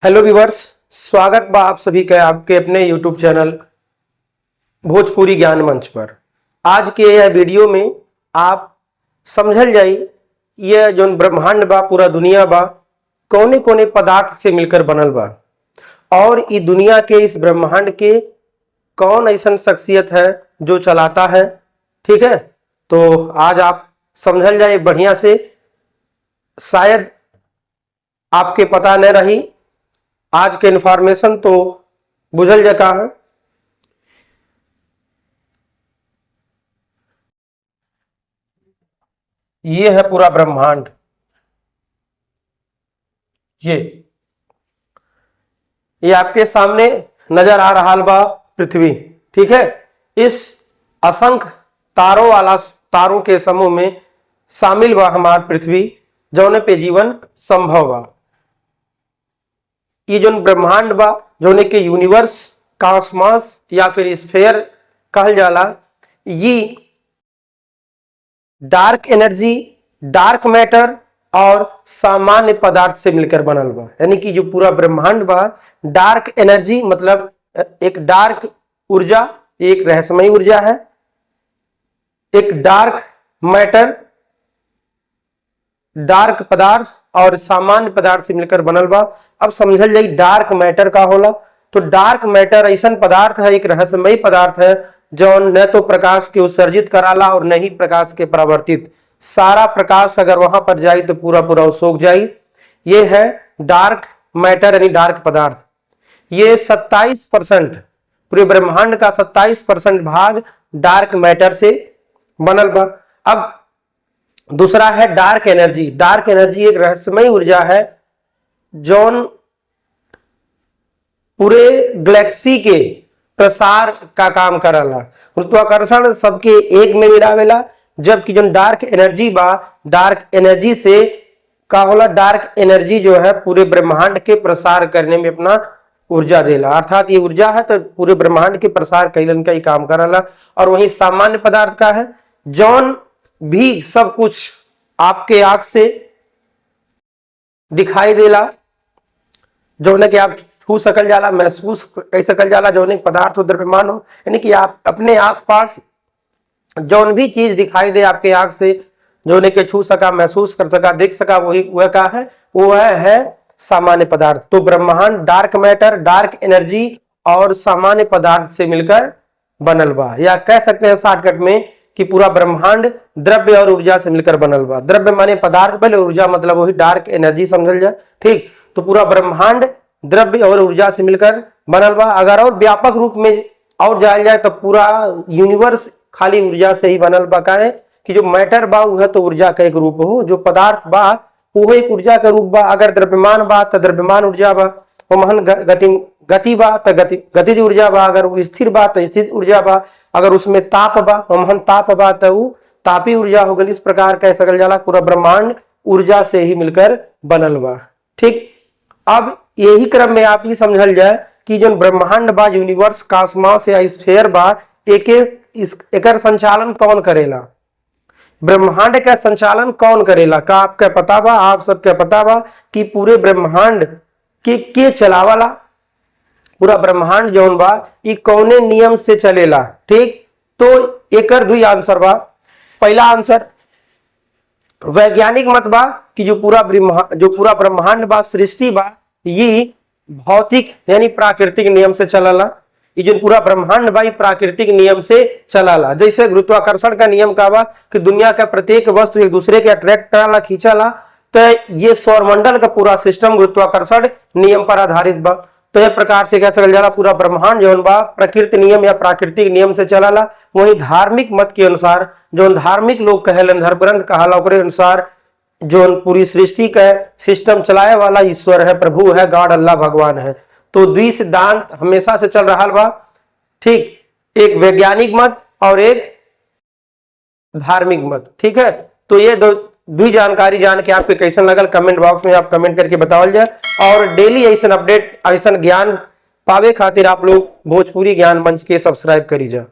Hello viewers, स्वागत बा आप सभी का आपके अपने यूट्यूब चैनल भोजपुरी ज्ञान मंच पर। आज के यह वीडियो में आप समझल जाई यह जो ब्रह्मांड बा, पूरा दुनिया बा, कौने कौने पदार्थ से मिलकर बनल बा और इस दुनिया के, इस ब्रह्मांड के कौन ऐसा शख्सियत है जो चलाता है। ठीक है, तो आज आप समझल जाए बढ़िया से। शायद आपके पता न रही आज के इंफॉर्मेशन तो बुझल जका है। ये है पूरा ब्रह्मांड। ये आपके सामने नजर आ रहा बा पृथ्वी। ठीक है, इस असंख्य तारों वाला तारों के समूह में शामिल बा हमार पृथ्वी, जौने पे जीवन संभव बा। ये जो ब्रह्मांड बा, जोने के यूनिवर्स, कॉस्मॉस या फिर स्फीयर कहल जाला, ये डार्क एनर्जी, डार्क मैटर और सामान्य पदार्थ से मिलकर बनल बा। यानी कि जो पूरा ब्रह्मांड बा, डार्क एनर्जी मतलब एक डार्क ऊर्जा, एक रहस्यमयी ऊर्जा है। एक डार्क मैटर, डार्क पदार्थ और सामान्य पदार्थ से मिलकर बनल बा। अब समझल जाई डार्क मैटर का होला। तो डार्क मैटर ऐसा पदार्थ है, एक रहस्यमयी पदार्थ है जो न तो प्रकाश के उत्सर्जित कराला और न ही प्रकाश के परावर्तित। सारा प्रकाश अगर वहां पर जाए तो पूरा पूरा सोख जाए। ये है डार्क मैटर यानी डार्क पदार्थ। ये 27% पूरे ब्रह्मांड का 27% भाग डार्क मैटर से बनल बा। अब दूसरा है डार्क एनर्जी। डार्क एनर्जी एक रहस्यमयी ऊर्जा है जौन पूरे गैलेक्सी के प्रसार का काम करला। गुरुत्वाकर्षण सबके एक में मिलावेला, जबकि जो डार्क एनर्जी बा, डार्क एनर्जी से का होला, डार्क एनर्जी जो है पूरे ब्रह्मांड के प्रसार करने में अपना ऊर्जा देला। अर्थात ये ऊर्जा है तो पूरे ब्रह्मांड के प्रसार कैलन का ही काम करला। और वही सामान्य पदार्थ का है जौन भी सब कुछ आपके आंख से दिखाई देला, जौन कि आप छू सकल जाला, महसूस कर सकल जाला, जौन पदार्थ हो, द्रव्यमान हो। यानी कि आप अपने आसपास जौन भी चीज दिखाई दे आपके आंख से, जौन के छू सका, महसूस कर सका, देख सका, वही वह का है, वो है सामान्य पदार्थ। तो ब्रह्मांड डार्क मैटर, डार्क एनर्जी और सामान्य पदार्थ से मिलकर बनल बा। या कह सकते हैं शॉर्टकट में कि पूरा ब्रह्मांड द्रव्य और ऊर्जा से मिलकर बनल बा। द्रव्य माने पदार्थ, पहले ऊर्जा मतलब वही डार्क एनर्जी समझल जाए। ठीक, तो पूरा ब्रह्मांड द्रव्य और ऊर्जा से मिलकर बनल बा। अगर और व्यापक रूप में और जाया जाए तो पूरा यूनिवर्स खाली ऊर्जा से ही बनल बा। का है कि जो मैटर बा वह तो ऊर्जा का एक रूप हो, जो पदार्थ बा वो एक ऊर्जा का रूप बा। अगर द्रव्यमान बा तो द्रव्यमान ऊर्जा बा, वमहन गति बा तो गतिज ऊर्जा बा। अगर वो स्थिर बा तो स्थिर ऊर्जा बा। अगर उसमें ताप बा, वमहन ताप बा तो वो तापी ऊर्जा हो गई। इस प्रकार कह सकल जाला पूरा ब्रह्मांड ऊर्जा से ही मिलकर बनल बा। ठीक, अब यही क्रम में आप ही समझल जाए कि जो ब्रह्मांड बा, यूनिवर्स, कॉस्मॉस या स्फीयर बा, एकर संचालन कौन करेला? ब्रह्मांड का संचालन कौन करेला? का आपका पता बा? आप सबके पता बा कि पूरे ब्रह्मांड के चलावाला? पूरा ब्रह्मांड जौन बा ये कौने नियम से चलेला? ठीक, तो एकर दुई आंसर बा। पहला आंसर वैज्ञानिक मत बा कि जो पूरा ब्रह्मांड बा, सृष्टि बा, ये भौतिक यानी प्राकृतिक नियम से चलाला। ये जो पूरा ब्रह्मांड बा प्राकृतिक नियम से चलाला। जैसे गुरुत्वाकर्षण का नियम का बा कि दुनिया का प्रत्येक वस्तु एक दूसरे के अट्रैक्ट कराला, खींचाला। तो ये सौरमंडल का पूरा सिस्टम गुरुत्वाकर्षण नियम पर आधारित बा। तो यह प्रकार से कह सकल जाला पूरा ब्रह्मांड जौन बा प्रकृति नियम या प्राकृतिक नियम से चलाला। वही धार्मिक मत के अनुसार, जो धार्मिक लोग कहेलन, धर्म ग्रंथ कहाला, ओकरे अनुसार जो पूरी सृष्टि का सिस्टम चलाए वाला ईश्वर है, प्रभु है, गॉड, अल्लाह, भगवान है। तो दुई सिद्धांत हमेशा से चल रहा बा। ठीक, एक वैज्ञानिक मत और एक धार्मिक मत। ठीक है, तो ये दुई जानकारी जान के आपके कैसन लगल कमेंट बॉक्स में आप कमेंट करके बतावल जाए। और डेली ऐसा अपडेट, ऐसा ज्ञान पावे खातिर आप लोग भोजपुरी ज्ञान मंच के सब्सक्राइब करी जा।